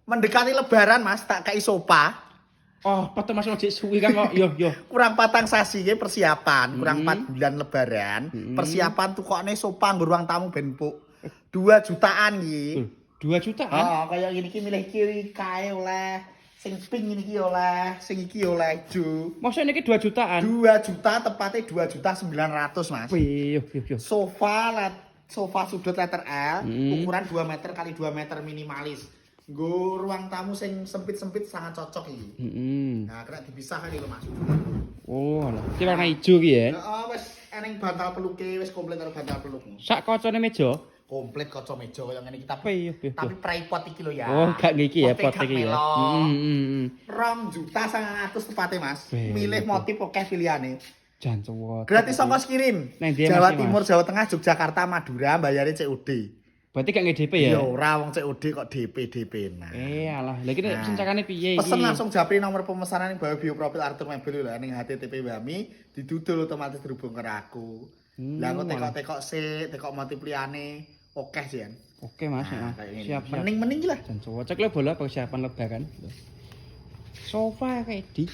Mendekati lebaran Mas, tak kei sofa. Oh, patut Mas ojek suwi kan kok. Yo. Kurang patang sasi ke persiapan, kurang 4 bulan lebaran. Persiapan tukokne sofa nggo ruang tamu ben empuk. 2 jutaan iki. 2 jutaan. Oh, kaya ngene iki milih kiri kae oleh, sing pink ngene iki oleh, sing iki oleh ijo. Maksudnya ini 2 jutaan? 2 juta, tepatnya 2.900.000 Mas. Yo. Sofa sudut letter L, ukuran 2 meter kali 2 meter minimalis. Nggo ruang tamu sing sempit-sempit sangat cocok iki. Nah, kena dipisah iki lho Mas. Oh, alah. Iki warna ijo ki ya. Heeh, wis eneng bantal peluke, wis komplit karo bantal pelukmu. Sak kocone meja. Komplit kaca meja kaya ngene iki Yo. tapi tripod iki lho ya. Oh, gak iki ya pot iki ya. 2.900.000 tepatnya Mas. Milih motif oke pilihane. Jan cowok. Gratis ongkos kirim. Jawa Timur, Jawa Tengah, Yogyakarta, Madura, bayare COD. Berarti gak nge-DP ya? Ya ora wong COD kok DP nah. Alah. Lah iki sencarane piye iki? Pesen langsung japri nomor pemesanan ning bawah bio profil Arthur Mebel lho ning HTTP Wami didudul otomatis terhubung karo aku. Lah kok tekok-tekok sik, tekok motif liyane oke sih kan. Oke Mas, siap. Mending-mending lah. Jan cowok cek le bola persiapan lebaran. Sofa kayak di